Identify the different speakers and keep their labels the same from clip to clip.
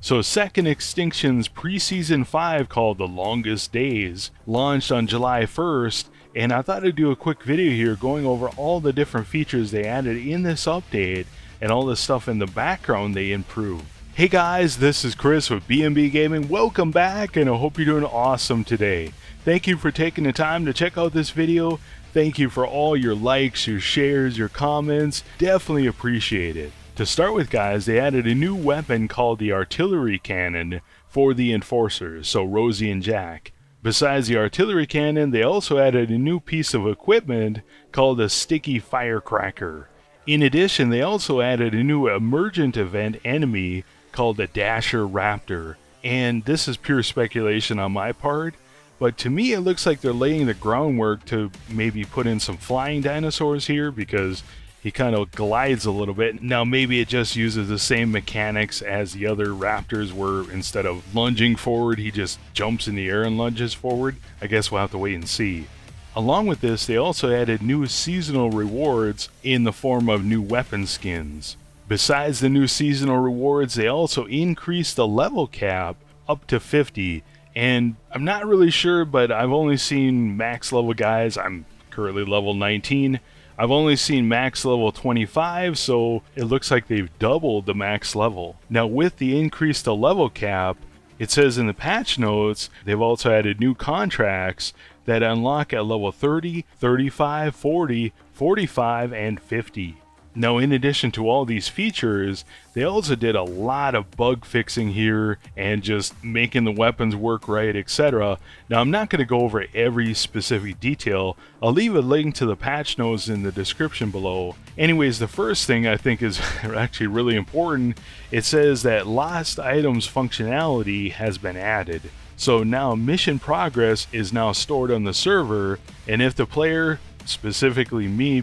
Speaker 1: So Second Extinction's preseason 5 called The Longest Days launched on July 1st, and I thought I'd do a quick video here going over all the different features they added in this update and all the stuff in the background they improved. Hey guys, this is Chris with B&B Gaming. Welcome back, and I hope you're doing awesome today. Thank you for taking the time to check out this video. Thank you for all your likes, your shares, your comments. Definitely appreciate it. To start with, guys, they added a new weapon called the artillery cannon for the enforcers, so Rosie and Jack. Besides the artillery cannon, they also added a new piece of equipment called a sticky firecracker. In addition, they also added a new emergent event enemy called the Dasher Raptor. And this is pure speculation on my part, but to me it looks like they're laying the groundwork to maybe put in some flying dinosaurs here, because he kind of glides a little bit. Now maybe it just uses the same mechanics as the other Raptors, where instead of lunging forward he just jumps in the air and lunges forward. I guess we'll have to wait and see. Along with this, they also added new seasonal rewards in the form of new weapon skins. Besides the new seasonal rewards, they also increased the level cap up to 50. And I'm not really sure, but I've only seen max level guys. I'm currently level 19. I've only seen max level 25, so it looks like they've doubled the max level. Now with the increase to level cap, it says in the patch notes, they've also added new contracts that unlock at level 30, 35, 40, 45, and 50. Now, in addition to all these features, they also did a lot of bug fixing here and just making the weapons work right, etc. Now, I'm not going to go over every specific detail. I'll leave a link to the patch notes in the description below. Anyways, the first thing I think is actually really important. It says that lost items functionality has been added. So now mission progress is now stored on the server, and if the player, specifically me,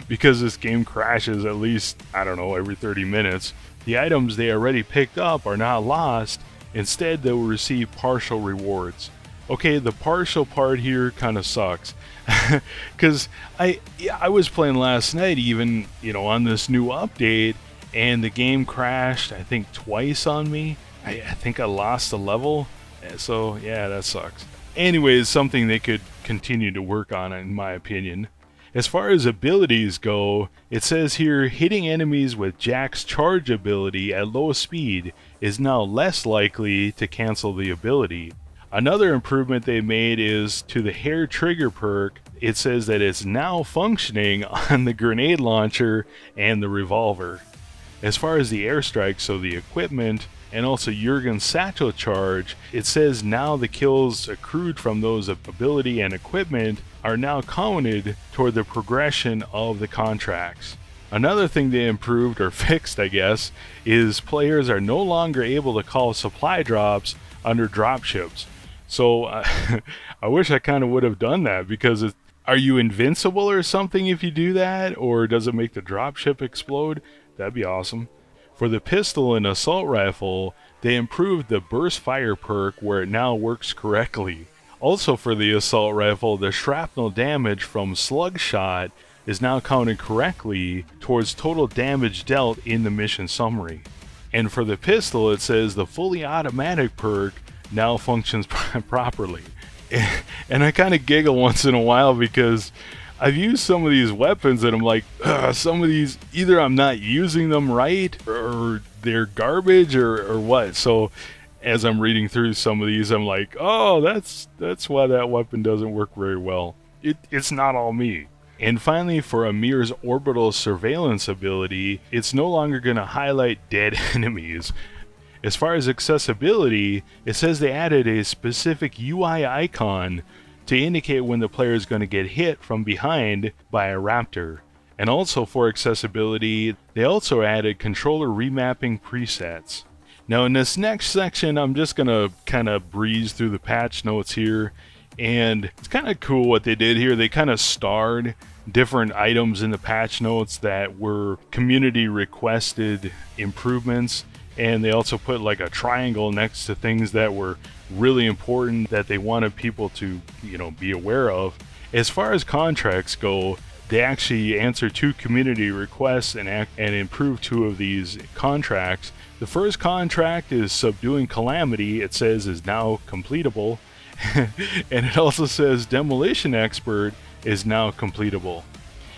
Speaker 1: because this game crashes at least, I don't know, every 30 minutes, the items they already picked up are not lost. Instead, they will receive partial rewards. Okay, the partial part here kind of sucks, because I was playing last night even, on this new update, and the game crashed, I think twice on me. I think I lost a level, so yeah, that sucks. Anyways, something they could continue to work on, in my opinion. As far as abilities go, it says here, hitting enemies with Jack's charge ability at low speed is now less likely to cancel the ability. Another improvement they made is to the hair trigger perk. It says that it's now functioning on the grenade launcher and the revolver. As far as the airstrike, so the equipment, and also Jurgen's satchel charge, it says now the kills accrued from those ability and equipment are now counted toward the progression of the contracts. Another thing they improved, or fixed I guess, is players are no longer able to call supply drops under dropships. So I wish I kind of would have done that, because are you invincible or something if you do that, or does it make the dropship explode? That'd be awesome. For the pistol and assault rifle, they improved the burst fire perk where it now works correctly. Also for the assault rifle, the shrapnel damage from slug shot is now counted correctly towards total damage dealt in the mission summary. And for the pistol, it says the fully automatic perk now functions properly. And I kind of giggle once in a while, because I've used some of these weapons and I'm like, some of these, either I'm not using them right, or they're garbage, or what. So as I'm reading through some of these, I'm like, oh, that's why that weapon doesn't work very well. It's not all me. And finally, for Amir's orbital surveillance ability, it's no longer going to highlight dead enemies. As far as accessibility, it says they added a specific UI icon to indicate when the player is going to get hit from behind by a raptor. And also for accessibility, they also added controller remapping presets. Now in this next section, I'm just going to kind of breeze through the patch notes here, and it's kind of cool what they did here. They kind of starred different items in the patch notes that were community requested improvements, and they also put like a triangle next to things that were really important that they wanted people to, be aware of. As far as contracts go, they actually answered 2 community requests and improved 2 of these contracts, The first contract is Subduing Calamity, it says is now completable. And it also says Demolition Expert is now completable.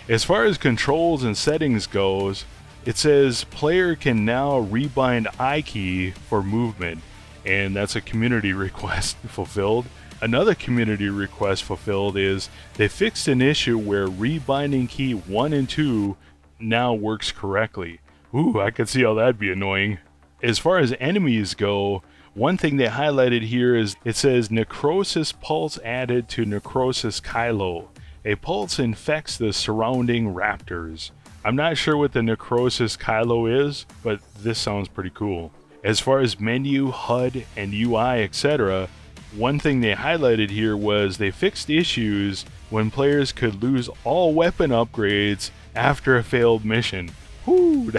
Speaker 1: As far as controls and settings goes, it says player can now rebind I key for movement, and that's a community request fulfilled. Another community request fulfilled is they fixed an issue where rebinding key 1 and 2 now works correctly. Ooh, I could see how that'd be annoying. As far as enemies go, one thing they highlighted here is it says Necrosis Pulse added to Necrosis Kylo. A pulse infects the surrounding raptors. I'm not sure what the Necrosis Kylo is, but this sounds pretty cool. As far as menu, HUD, and UI, etc., one thing they highlighted here was they fixed issues when players could lose all weapon upgrades after a failed mission. Whoo!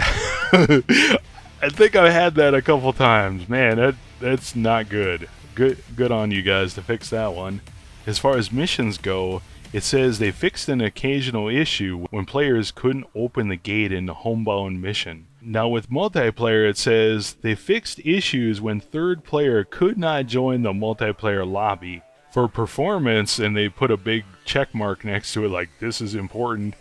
Speaker 1: I think I've had that a couple times. Man, that's not good. Good on you guys to fix that one. As far as missions go, it says they fixed an occasional issue when players couldn't open the gate in the homebound mission. Now with multiplayer, it says they fixed issues when third player could not join the multiplayer lobby. For performance, and they put a big check mark next to it like this is important,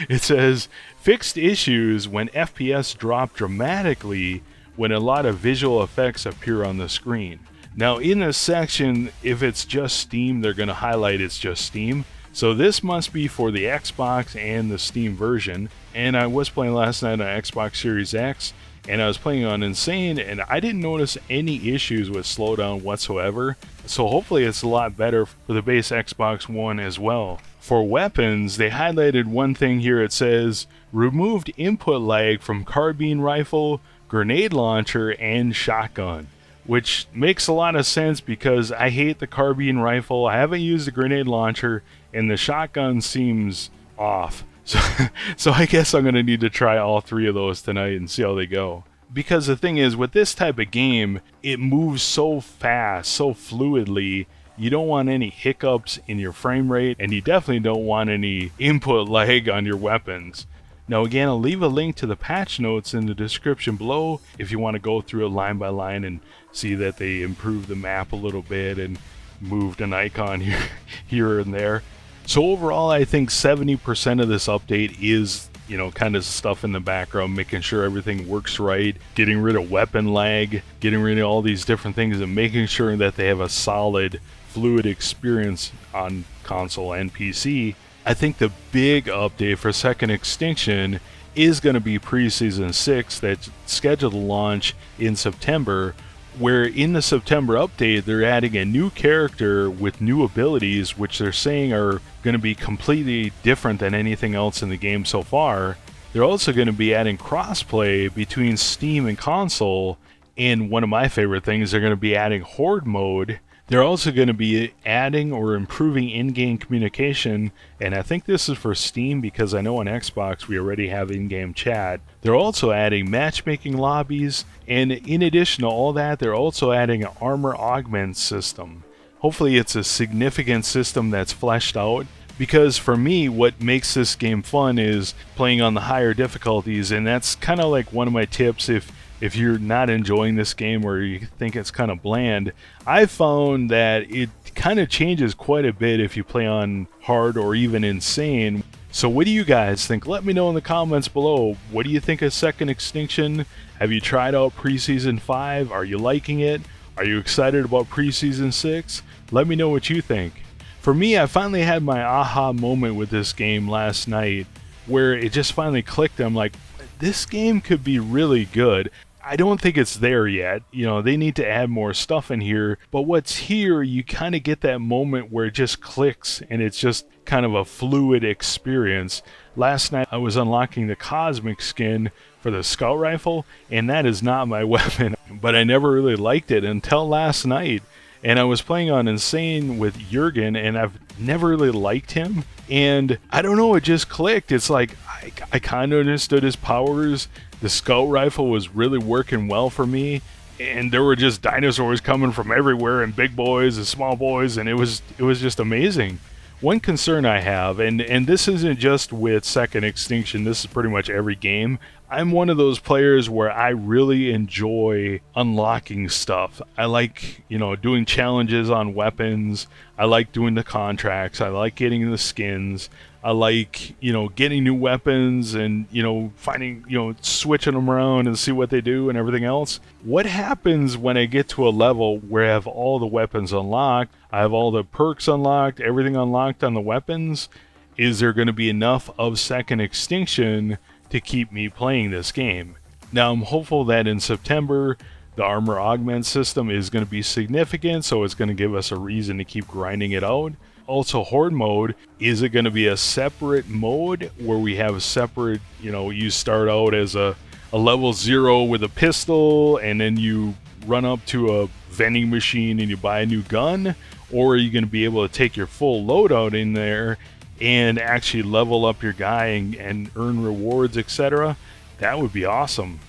Speaker 1: it says fixed issues when FPS drop dramatically when a lot of visual effects appear on the screen. Now in this section, if it's just Steam, they're going to highlight it's just Steam. So this must be for the Xbox and the Steam version. And I was playing last night on Xbox Series X, and I was playing on Insane, and I didn't notice any issues with slowdown whatsoever. So hopefully it's a lot better for the base Xbox One as well. For weapons, they highlighted one thing here. It says removed input lag from carbine rifle, grenade launcher, and shotgun. Which makes a lot of sense because I hate the carbine rifle, I haven't used the grenade launcher, and the shotgun seems off. So I guess I'm going to need to try all three of those tonight and see how they go. Because the thing is, with this type of game, it moves so fast, so fluidly, you don't want any hiccups in your frame rate, and you definitely don't want any input lag on your weapons. Now again, I'll leave a link to the patch notes in the description below if you want to go through it line by line and see that they improved the map a little bit and moved an icon here and there. So overall, I think 70% of this update is, kind of stuff in the background, making sure everything works right, getting rid of weapon lag, getting rid of all these different things, and making sure that they have a solid, fluid experience on console and PC. I think the big update for Second Extinction is going to be Preseason 6 that's scheduled to launch in September, where in the September update they're adding a new character with new abilities which they're saying are going to be completely different than anything else in the game so far. They're also going to be adding crossplay between Steam and console, and one of my favorite things, they're going to be adding Horde mode. They're also going to be adding or improving in-game communication, and I think this is for Steam because I know on Xbox we already have in-game chat. They're also adding matchmaking lobbies, and in addition to all that, they're also adding an armor augment system. Hopefully it's a significant system that's fleshed out, because for me what makes this game fun is playing on the higher difficulties, and that's kind of like one of my tips if you're not enjoying this game or you think it's kind of bland. I've found that it kind of changes quite a bit if you play on hard or even insane. So what do you guys think? Let me know in the comments below. What do you think of Second Extinction? Have you tried out Preseason 5? Are you liking it? Are you excited about Preseason 6? Let me know what you think. For me, I finally had my aha moment with this game last night where it just finally clicked. I'm like, this game could be really good. I don't think it's there yet. They need to add more stuff in here. But what's here, you kind of get that moment where it just clicks and it's just kind of a fluid experience. Last night I was unlocking the Cosmic skin for the Scout Rifle, and that is not my weapon. But I never really liked it until last night. And I was playing on Insane with Jurgen, and I've never really liked him. And I don't know, it just clicked. It's like I kind of understood his powers. The Scout Rifle was really working well for me, and there were just dinosaurs coming from everywhere, and big boys and small boys, and it was just amazing. One concern I have, and this isn't just with Second Extinction, this is pretty much every game, I'm one of those players where I really enjoy unlocking stuff. I like, doing challenges on weapons. I like doing the contracts. I like getting the skins. I like, getting new weapons and, finding, switching them around and see what they do and everything else. What happens when I get to a level where I have all the weapons unlocked, I have all the perks unlocked, everything unlocked on the weapons? Is there going to be enough of Second Extinction to keep me playing this game? Now, I'm hopeful that in September, the armor augment system is going to be significant, so it's going to give us a reason to keep grinding it out. Also, horde mode, is it going to be a separate mode where we have separate, you start out as a level 0 with a pistol and then you run up to a vending machine and you buy a new gun? Or are you going to be able to take your full loadout in there and actually level up your guy and earn rewards, etc.? That would be awesome.